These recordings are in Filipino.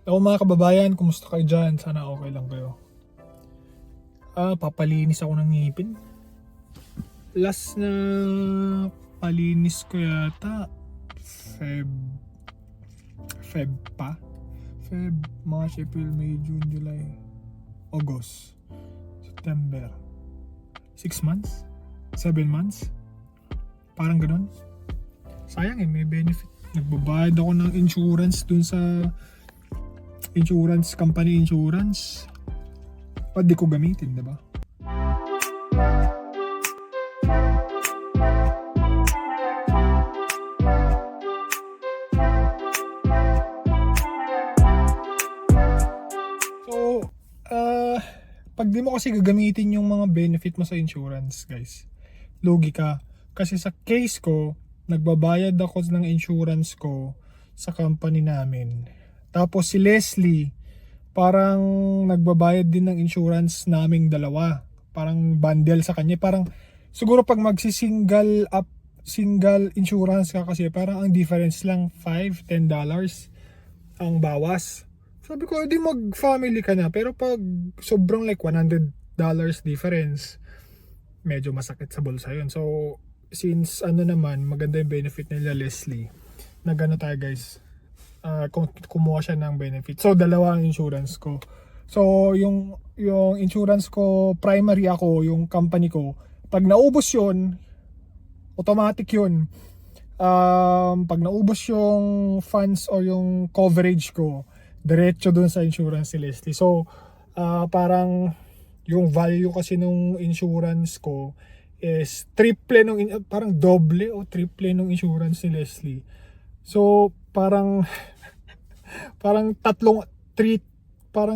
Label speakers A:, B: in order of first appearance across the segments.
A: Ako mga kababayan, kumusta kayo dyan? Sana okay lang kayo. Papalinis ako ng ngipin. Last na palinis ko yata Feb pa. Feb, March, April, May, June, July, August, September. 6 months? 7 months? Parang ganun. Sayang may benefit. Nagbabayad ako ng insurance dun sa insurance company insurance. Pwede ko gamitin, diba? So, pag di mo kasi gagamitin yung mga benefit mo sa insurance, guys, lugi ka. Kasi sa case ko, nagbabayad ako ng insurance ko sa company namin. Tapos si Leslie, parang nagbabayad din ng insurance naming dalawa. Parang bundle sa kanya. Parang siguro pag single insurance ka kasi parang ang difference lang $5-10 ang bawas. Sabi ko, edi mag-family ka na. Pero pag sobrang like $100 difference, medyo masakit sa bulsa yun. So, since naman, maganda yung benefit nila Leslie, nagano tayo guys, kumuha siya ng benefit. So, dalawa ang insurance ko. So, yung insurance ko, primary ako, yung company ko, pag naubos yun, automatic yun. Pag naubos yung funds o yung coverage ko, diretso dun sa insurance ni Leslie. So, parang yung value kasi nung insurance ko is parang doble o triple nung insurance ni Leslie. So, parang parang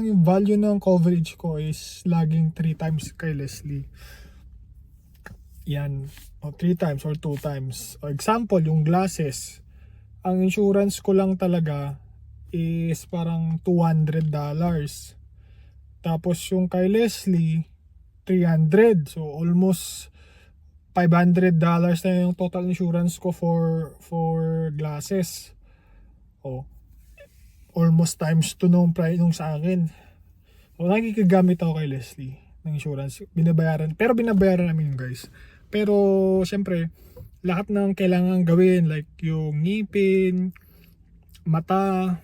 A: yung value ng coverage ko is laging 3 times kay Leslie. Yan, o 3 times or 2 times. O example, yung glasses, ang insurance ko lang talaga is parang $200. Tapos yung kay Leslie, 300. So almost $500 na yung total insurance ko for glasses. Oh, almost times 2 nung sa akin. So nakikigamit ako kay Leslie ng insurance. Binabayaran namin yun, guys. Pero syempre, lahat ng kailangan gawin like yung ngipin, mata,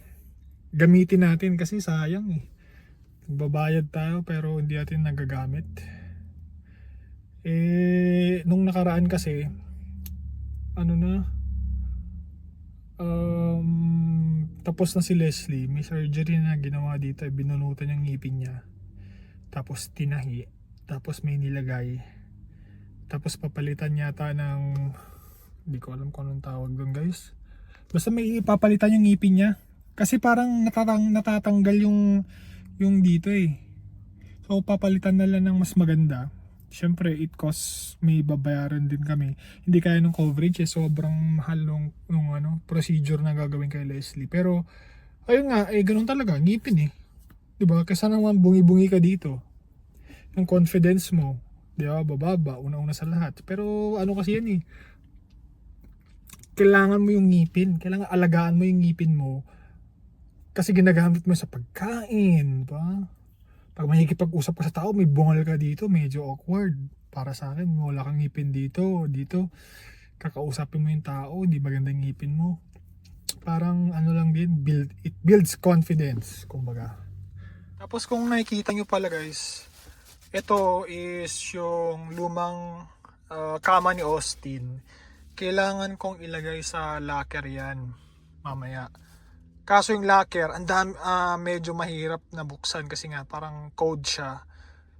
A: gamitin natin kasi sayang eh. Nagbabayad tayo pero hindi natin nagagamit. Nung nakaraan kasi tapos na si Leslie, may surgery na ginawa dito, binunutan yung ngipin niya, tapos tinahi, tapos may nilagay, tapos papalitan yata ng, hindi ko alam kung anong tawag doon guys, basta may ipapalitan yung ngipin niya kasi parang natatanggal yung dito eh. So papalitan na lang ng mas maganda. Syempre it costs, may babayaran din kami. Hindi kaya ng coverage eh, sobrang mahal nung procedure na gagawin kay Leslie. Pero ayun nga, ganun talaga, ngipin eh. 'Di ba? Kasi naman bungi-bungi ka dito. Yung confidence mo, 'di ba? Bababa una-una sa lahat. Pero kasi yan eh. Kailangan mo yung ngipin, kailangan alagaan mo yung ngipin mo. Kasi ginagamit mo sa pagkain, 'di ba? Pag makikipag-usap ka sa tao, may bungal ka dito, medyo awkward. Para sa akin, wala kang ngipin dito, kakausapin mo yung tao, di maganda yung ngipin mo. Parang lang din, it builds confidence, kumbaga. Tapos kung nakikita nyo pala guys, ito is yung lumang kama ni Austin. Kailangan kong ilagay sa locker yan, mamaya. Kaso yung locker, medyo mahirap na buksan kasi nga parang code siya.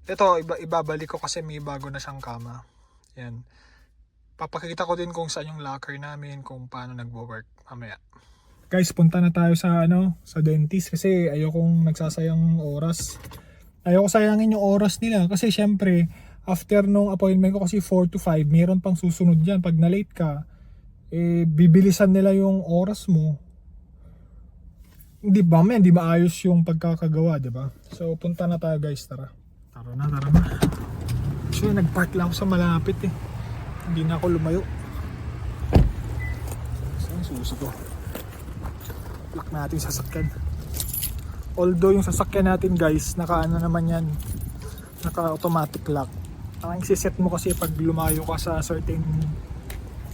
A: Ito, ibabalik ko kasi may bago na siyang kama. Yan. Papakita ko din kung saan yung locker namin, kung paano nagwo-work mamaya. Guys, punta na tayo sa sa dentist kasi ayokong nagsasayang oras. Ayoko sayangin yung oras nila kasi syempre, after nung appointment ko kasi 4 to 5, meron pang susunod yan. Pag na-late ka, bibilisan nila yung oras mo. Hindi ba, hindi maayos yung pagkakagawa, di ba? So, punta na tayo guys, tara. Tara na. So, nagpark lang ako sa malapit eh. Hindi na ako lumayo. Saan susi ko? Lock natin sa sasakyan. Although yung sasakyan natin guys, naka ano naman yan, naka automatic lock. Ang isiset mo kasi pag lumayo ka sa certain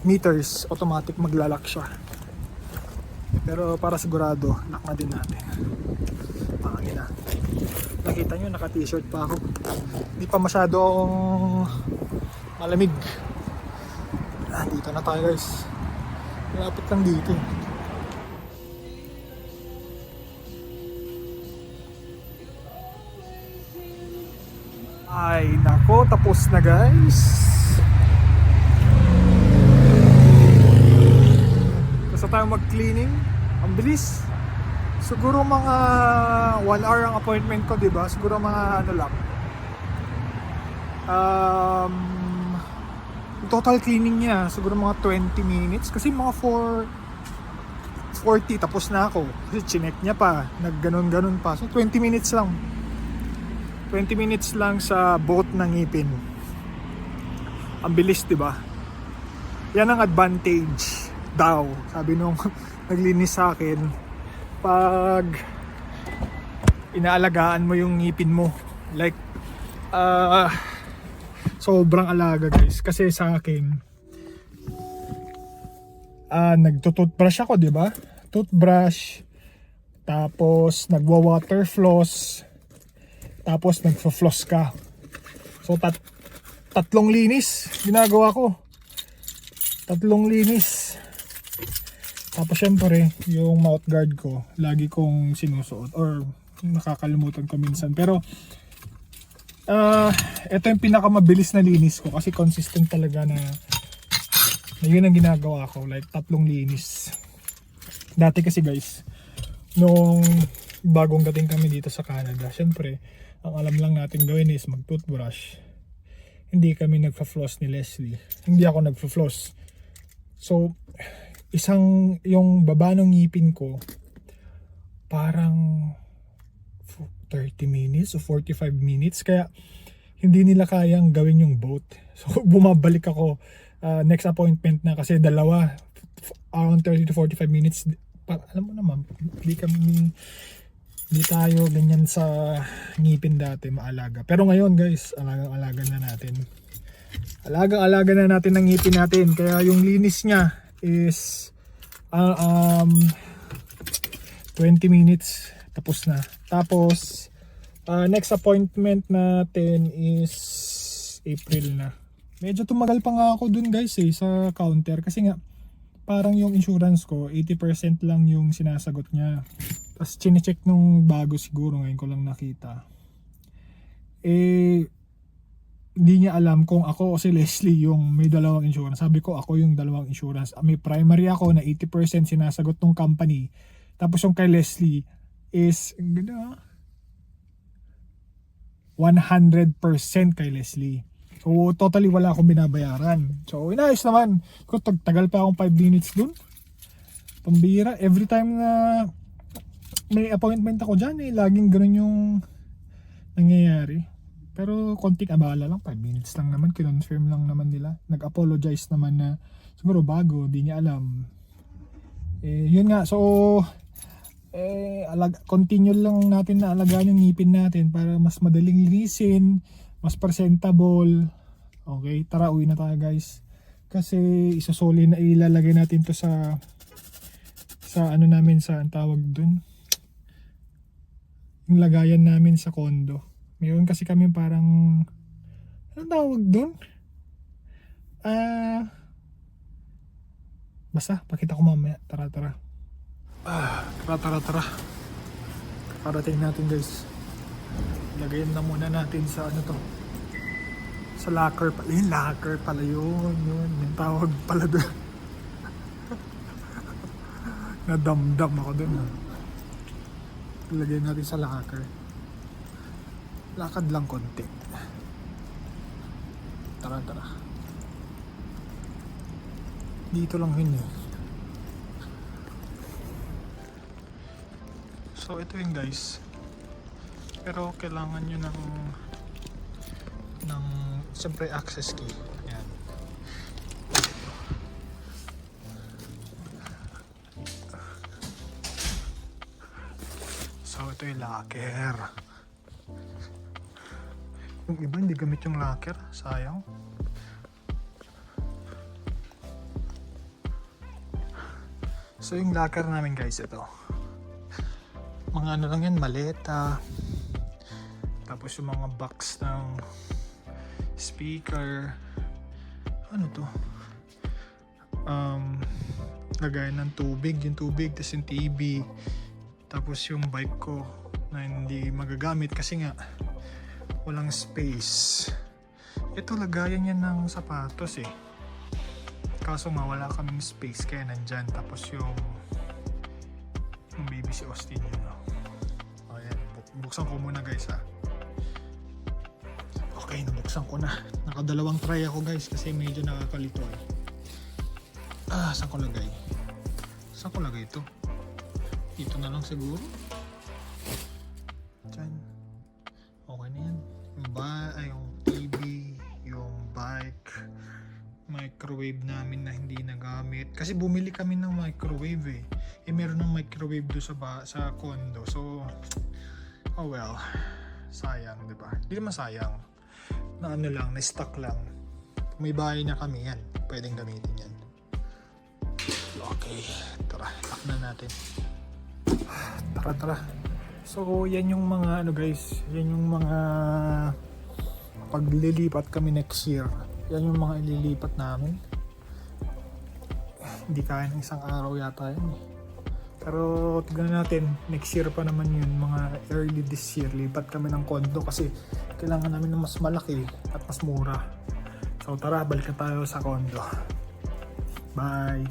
A: meters, automatic maglalak siya. Pero para sigurado, lock na din natin. Pangin na. Nakita nyo, naka t-shirt pa ako. Hindi pa masyadong malamig. Dito na tayo guys. Malapit lang dito. Ay nako, tapos na guys. Basta tayo mag-cleaning. Ang bilis. Siguro mga 1 hour ang appointment ko, diba? Siguro mga ano lang. Total cleaning niya, siguro mga 20 minutes. Kasi mga 4:40 tapos na ako. Kasi chinek niya pa, nagganon-ganon pa. So 20 minutes lang. 20 minutes lang sa boat ng ngipin. Ang bilis, diba? Yan ang advantage daw, sabi nung naglinis sa akin, pag inaalagaan mo yung ngipin mo. Like sobrang alaga guys. Kasi sa akin nagtutoothbrush ako, diba? Toothbrush, tapos nagwa-water floss, tapos nagfo-floss ka. So tatlong linis ginagawa ko. Tatlong linis. Tapos syempre yung mouth guard ko lagi kong sinusuot or nakakalimutan ko minsan. Pero ito yung pinakamabilis na linis ko kasi consistent talaga na yun ang ginagawa ko. Like tatlong linis. Dati kasi guys, nung bagong dating kami dito sa Canada, syempre ang alam lang natin gawin is mag-toothbrush. Hindi kami nagfa-floss ni Leslie. Hindi ako nagfa-floss. So, yung baba ng ngipin ko, parang 30 minutes o 45 minutes. Kaya, hindi nila kayang gawin yung boat. So, bumabalik ako next appointment na kasi dalawa. Around 30 to 45 minutes. Alam mo naman, hindi tayo ganyan sa ngipin dati maalaga. Pero ngayon guys, alaga na natin. Alaga na natin ang ngipin natin. Kaya yung linis niya is 20 minutes tapos na. Tapos next appointment natin is April na. Medyo tumagal pa nga ako dun guys sa counter kasi nga parang yung insurance ko 80% lang yung sinasagot niya. Tapos chinecheck nung bago siguro, ngayon ko lang nakita. Hindi niya alam kung ako o si Leslie yung may dalawang insurance. Sabi ko ako yung dalawang insurance. May primary ako na 80% sinasagot ng company. Tapos yung kay Leslie is 100% kay Leslie. So totally wala akong binabayaran. So inayos naman. Kung tagal pa akong 5 minutes dun. Pambira. Every time na may appointment ako dyan laging ganun yung nangyayari. Pero konting abala lang, 5 minutes lang naman, kinonfirm lang naman nila. Nag-apologize naman na siguro bago, di niya alam. Yun nga, so continue lang natin na alagaan yung ngipin natin para mas madaling linisin, mas presentable. Okay, tara uwi na tayo guys. Kasi isasoli na ilalagay natin to sa ano namin, sa ang tawag dun, yung lagayan namin sa condo. Mayroon kasi kami parang, anong tawag doon? Basta, pakita ko mamaya. Tara. Tara. Parating natin guys. Lagayan na muna natin sa ano to. Sa locker pala. Yung locker pala yun. Yung tawag pala doon. Nadamdam ako doon. Lagyan natin sa locker. Lakad lang konti. Tara. Dito lang yun eh. So ito yun guys. Pero kailangan nyo ng siyempre access key. Yan. So ito yung locker. Yung iba hindi gamit yung locker, sayang. So yung locker namin guys, ito. Mga ano lang yan, maleta. Tapos yung mga box ng speaker. Ano to? Lagayan ng tubig, yung tubig, tapos yung TV. Tapos yung bike ko na hindi magagamit kasi nga walang space. Ito lagayan yan ng sapatos eh. Kaso nga wala kaming space kaya nandyan. Tapos yung baby si Austin yun. Oh, ayan. Buksan ko muna guys ha. Okay, nabuksan ko na. Nakadalawang try ako guys kasi medyo nakakalito eh. Saan ko lagay? Saan ko lagay ito? Dito na lang siguro. Diyan. Okay na yan. Yung TV, yung bike, microwave namin na hindi nagamit. Kasi bumili kami ng microwave eh. Meron ng microwave doon sa condo. So, oh well. Sayang, di ba? Hindi naman sayang. Na ano lang, na stock lang. Kung may bahay na kami yan, pwedeng gamitin yan. Okay, tara, lock na natin. Tara. So, yan yung mga ano guys, yan yung mga paglilipat kami next year. Yan yung mga ililipat namin. Hindi kaya ng isang araw yata yan eh. Pero tignan natin, next year pa naman yun, mga early this year, lipat kami ng condo kasi kailangan namin ng mas malaki at mas mura. So tara, balik na tayo sa condo. Bye!